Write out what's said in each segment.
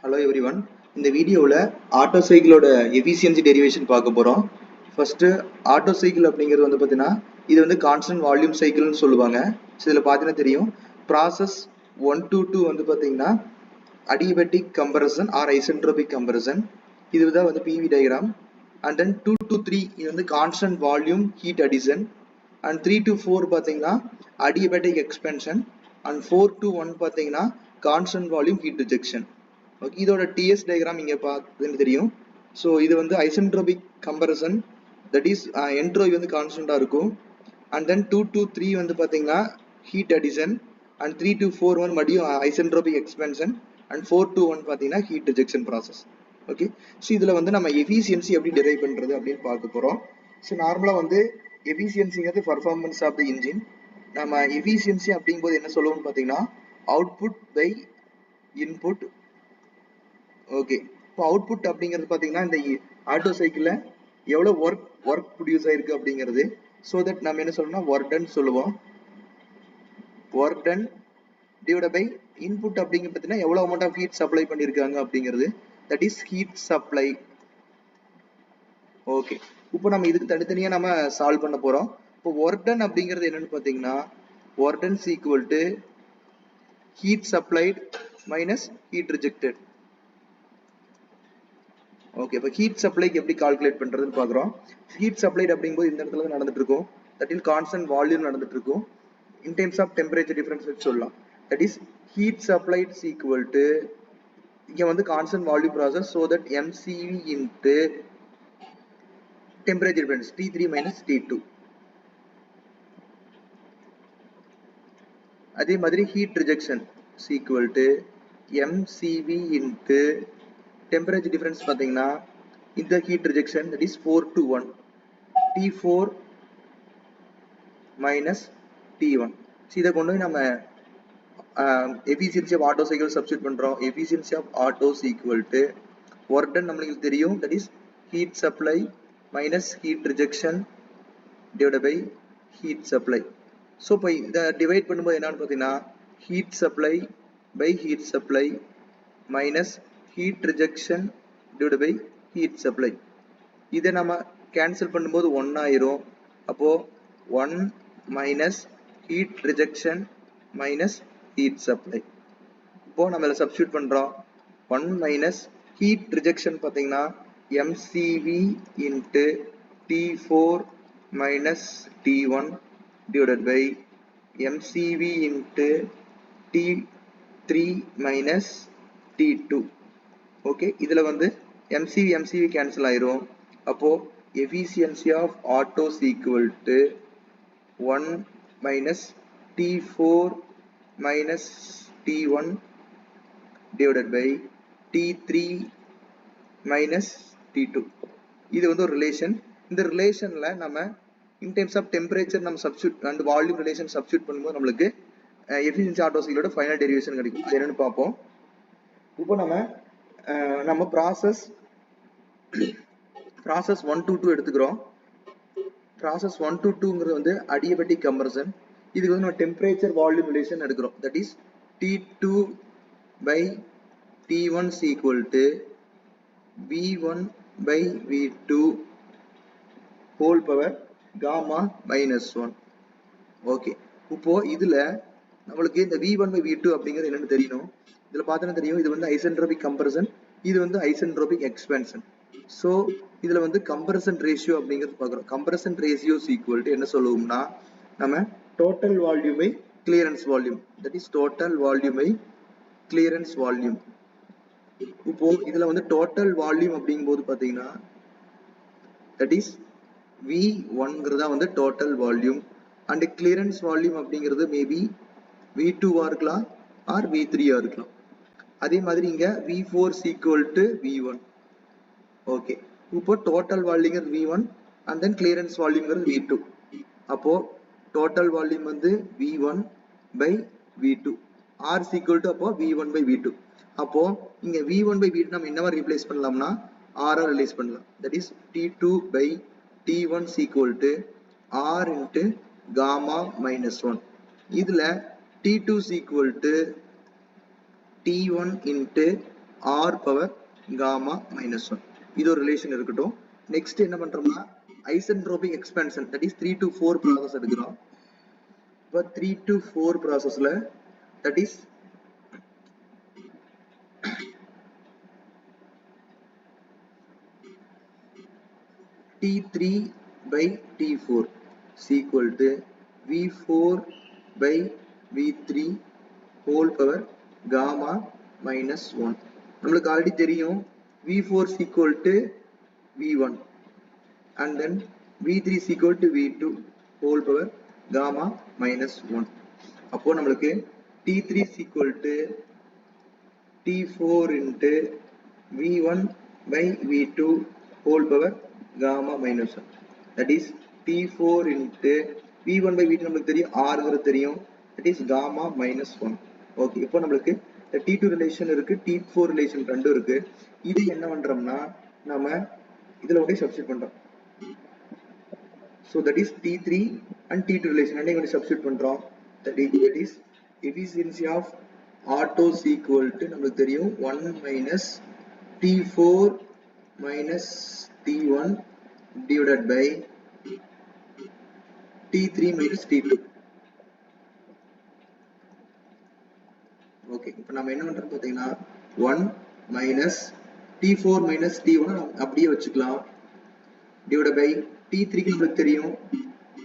Hello everyone. இந்த வீடியோவில் auto சைக்கிளோட efficiency derivation பார்க்க போகிறோம். ஃபர்ஸ்ட் ஆட்டோ சைக்கிள் அப்படிங்கிறது வந்து பார்த்தீங்கன்னா இது வந்து கான்ஸ்டன்ட் வால்யூம் சைக்கிள்னு சொல்லுவாங்க. ஸோ இதில் பார்த்தீங்கன்னா தெரியும் ப்ராசஸ் 1 to 2 வந்து பார்த்தீங்கன்னா அடியபெட்டிக் கம்பரசன் ஆர் ஐசென்ட்ரோபிக் கம்பரசன். இதுதான் வந்து PV diagram. And then 2 to 3 இது வந்து constant volume heat addition. And 3 to 4 பார்த்தீங்கன்னா அடியபெட்டிக் எக்ஸ்பென்ஷன். அண்ட் 4 to 1 பார்த்தீங்கன்னா constant volume heat rejection. Okay, இதோட டிஎஸ் டயக்ராம் இங்கே பார்த்து தெரியும். ஸோ இது வந்து ஐசென்ட்ரோபிக் கம்பரசன், தட் இஸ் என்ட்ரோபி வந்து கான்ஸ்டண்டாக இருக்கும். அண்ட் தென் 2 to 3 வந்து பார்த்தீங்கன்னா ஹீட் அடிஷன். அண்ட் 3 to 4 வந்து மறுபடியும் ஐசென்ட்ரோபிக் எக்ஸ்பென்ஷன். அண்ட் 4 to 1 பார்த்தீங்கன்னா heat rejection process. Okay, so இதில் வந்து நம்ம எஃபிஷியன்சி எப்படி டிரைவ் பண்ணுறது அப்படின்னு பார்க்க போகிறோம். ஸோ நார்மலாக வந்து எஃபிஷியன்சிங்கிறது பர்ஃபார்மன்ஸ் ஆஃப் த இன்ஜின். நம்ம எஃபிஷியன்சி அப்படிங்கும்போது என்ன சொல்லுவோம்னு பார்த்தீங்கன்னா அவுட்புட் பை இன்புட். ஓகே, இப்போ அவுட்புட் அப்படிங்கிறது பார்த்தீங்கன்னா இந்த ஆட்டோ சைக்கிளில் எவ்வளோ ஒர்க் ப்ரொடியூஸ் ஆயிருக்கு அப்படிங்கிறது. ஸோ தட் நம்ம என்ன சொல்லணும்னா ஒர்க் டன் சொல்லுவோம். Work done divide by input அப்படிங்கிறது பார்த்தீங்கன்னா எவ்வளோ அமௌண்ட் ஆஃப் ஹீட் சப்ளை பண்ணியிருக்காங்க அப்படிங்கிறது, that is heat supply. Okay, இப்போ நம்ம இதுக்கு தனித்தனியாக நம்ம சால்வ் பண்ண போகிறோம். இப்போ ஒர்க் டன் அப்படிங்கிறது என்னன்னு பார்த்தீங்கன்னா work done equal to heat supplied minus heat rejected. Okay, இப்போ ஹீட் சப்ளைக்கு எப்படி கால்குலேட் பண்ணுறதுன்னு பார்க்குறோம். ஹீட் சப்ளைட் அப்படிங்கும்போது இந்த இடத்துல தான் நடந்துட்டு இருக்கும். தட் இஸ் கான்ஸ்டன்ட் வால்யூம் நடந்துட்டு இருக்கும். In terms of temperature difference வச்சு சொல்லலாம். That is heat supplied equal to இங்கே வந்து constant volume process. So that MCV into temperature difference T3 minus T2. அதே மாதிரி heat rejection equal to MCV into temperature difference பார்த்தீங்கன்னா இந்த heat rejection that is 4 to 1 T4 minus T1. இதை கொண்டு போய் நம்ம efficiency of Otto cycle substitute பண்ணுறோம். Efficiency of Otto's equal to work ton நம்மளுக்கு தெரியும், that is heat supply minus heat rejection divide by heat supply. So இப்போ இதை divide பண்ணும்போது என்னன்னு பார்த்தீங்கன்னா heat supply by heat supply minus heat rejection divide by heat supply. இதை நம்ம cancel பண்ணும்போது 1 ஆயிரும். அப்போ 1 minus heat rejection minus heat supply. இப்போ நம்ம இதில் சப்ஸ்டியூட் பண்ணுறோம். 1 மைனஸ் ஹீட் ரிஜெக்ஷன் பார்த்தீங்கன்னா MCV into T4 minus T1 divided by MCV into T3 minus T2. Okay, இதில் வந்து எம்சிவி கேன்சல் ஆயிரும். அப்போ efficiency of Otto's equal to 1 minus T4 minus T1 divided by T3 minus T2. இது வந்து ஒரு relation. இந்த ரிலேஷனில் நம்ம இன் டெர்ம்ஸ் ஆஃப் டெம்பரேச்சர் நம்ம substitute and volume relation substitute பண்ணும்போது நம்மளுக்கு எஃபிஷியன்சி ஆட்டோ சைக்கிளோட ஃபைனல் டெரிவேஷன் கிடைக்கும். அது என்னன்னு பார்ப்போம். இப்போ நம்ம ப்ராசஸ் 1 to 2 எடுத்துக்கிறோம். ப்ராசஸ் 1 to 2ங்கிறது வந்து அடியபெட்டிக் கம்பரசன். இதுக்கு வந்து நம்ம டெம்பரேச்சர் வால்யூம் ரிலேஷன் எடுக்கிறோம். That is T2 by T1 equal to V1 by V2 whole power gamma minus 1. Okay, இப்போ இதுல நம்மளுக்கு இந்த V1 by V2 அப்படிங்கிறது என்னன்னு தெரியணும். இதில் பார்த்தோன்னா தெரியும் இது வந்து ஐசென்ட்ரோபிக் கம்பரசன், இது வந்து ஐசென்ட்ரோபிக் எக்ஸ்பென்ஷன். ஸோ இதில் வந்து கம்பரசன் ரேஷியோ அப்படிங்கிறது பார்க்குறோம். கம்பரசன் ரேஷியோஸ் ஈக்குவல் டு என்ன சொல்லுவோம்னா நம்ம total volume by clearance volume, that is total volume by clearance volume. இப்போ இதில் வந்து டோட்டல் வால்யூம் அப்படிங்கும்போது பார்த்தீங்கன்னா தட் இஸ் V1ங்கிறதா வந்து total volume. And clearance volume அப்படிங்கிறது மேபி V2 இருக்கலாம் ஆர் V3 இருக்கலாம். அதே மாதிரி இங்க V4 equal to V1. Okay, இப்போ total volume V1 and then clearance volume V2. அப்போ டோட்டல் வால்யூம் வந்து V1 by V2 R equal to அப்போ V1 by V2. அப்போ இங்க V1 by V2 நம்ம என்னவா ரீப்ளேஸ் பண்ணலாம்னா R ரிலீஸ் பண்ணலாம். that is T2 by T1 equal to R into gamma minus 1. இதுல T2 equal to T1 into r power gamma minus 1. இது ஒரு ரிலேஷன் இருக்கட்டும். நெக்ஸ்ட் என்ன பண்றோம்னா isentropic expansion that is 3 to 4 process எடுக்கிறோம். இப்போ 3 to 4 ப்ராசஸ்ல that is T3 by T4 is equal to V4 by V3 whole power gamma minus 1. நம்மளுக்கு already தெரியும் V4 is equal to V1 and then V3 is equal to V2 whole power gamma minus 1. அப்போ நம்மளுக்கு T3 is equal to T4 into V1 by V2 whole power gamma minus 1. That is T4 into V1 by V2 நம்மளுக்கு தெரியும் R ங்கிறது தெரியும். That is gamma minus 1. Okay, இப்போ நம்மளுக்கு T2 relation இருக்கு, T4 relation ரெண்டும் இருக்கு. இது என்ன பண்றோம்னா நம்ம இதுல ஒரே சப்ஸ்டிட் பண்றோம். So that is T3 and T2 relation and we substitute பண்றோம். That is efficiency of auto is equal to நமக்கு தெரியும் 1 minus T4 minus T1 divided by T3 minus T2. Okay, இப்போ நம்ம என்ன பண்றோம் பாத்தீங்கன்னா 1 minus T4 minus T1 அப்படியே வச்சுக்கலாம் divided by T3 க்கு நமக்கு தெரியும்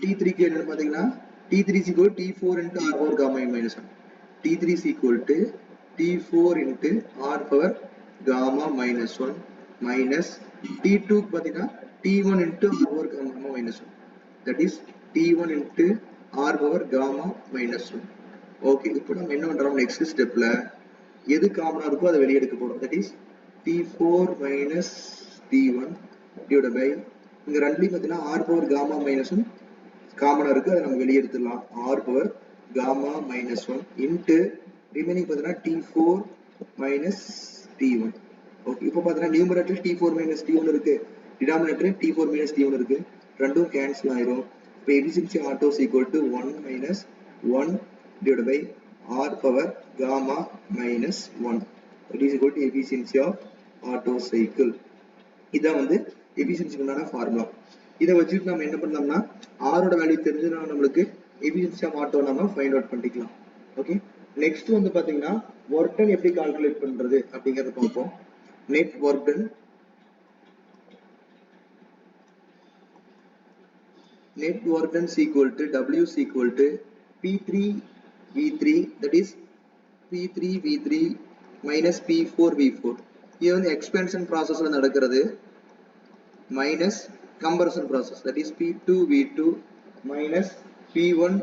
T3 க்கு என்ன பாத்தீங்கன்னா T3 is equal to T4 into R power gamma minus 1. T3 is equal to T4 into R power gamma minus 1 minus T2 க்கு பாத்தீங்கன்னா T1 into R power gamma minus 1. That is T1 into R power gamma minus 1. Okay, இப்போ நம்ம என்ன பண்றோம் next ஸ்டெப்ல எது காமனா இருக்கோ அதை வெளியே எடுக்க போறோம். That is T4 minus T1 divided by இங்க ரெண்டுலயும் பாத்தீங்கன்னா R power gamma minus 1 காமனா இருக்கு, அதை நம்ம வெளியே எடுத்துடலாம். R power gamma minus 1 into remaining பாத்தீங்கன்னா T4 minus T1. ஓகே, இப்போ பாத்தீங்கன்னா நியூமரேட்டர் T4 minus T1 இருக்கு, டினாமினேட்டர் T4 minus T1 இருக்கு, ரெண்டும் கேன்சல் ஆயிரும். இப்போ efficiency auto is equal to 1 minus 1 divided by R power gamma minus 1. That is equal to efficiency of auto cycle. இதான் வந்து எஃபிஷியன்சிக்கு உண்டான ஃபார்முலா. இதை வச்சுட்டு நம்ம என்ன பண்ணோம்னா R ஓட வேல்யூ தெரிஞ்சுனா நம்மளுக்கு எஃபிஷியன்சி ஆஃப் ஆட்டோ நம்ம ஃபைண்ட் அவுட் பண்ணிக்கலாம். ஓகே, நெக்ஸ்ட் வந்து பாத்தீங்கன்னா ஒர்க் டன் எப்படி கால்குலேட் பண்றது அப்படிங்கறத பார்ப்போம். Net work done is equal to W is equal to P3 V3, that is P3 V3 minus P4 V4. இது வந்து எக்ஸ்பென்ஷன் ப்ராசஸ்ல நடக்கிறது minus compression process, that is P2 V2 minus P1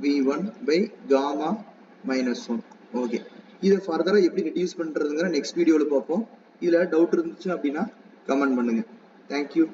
V1 by gamma minus 1. Okay, இதை ஃபர்தரா எப்படி reduce பண்றதுங்கிற next வீடியோல பார்ப்போம். இதுல டவுட் இருந்துச்சு அப்படின்னா கமெண்ட் பண்ணுங்க. தேங்க்யூ.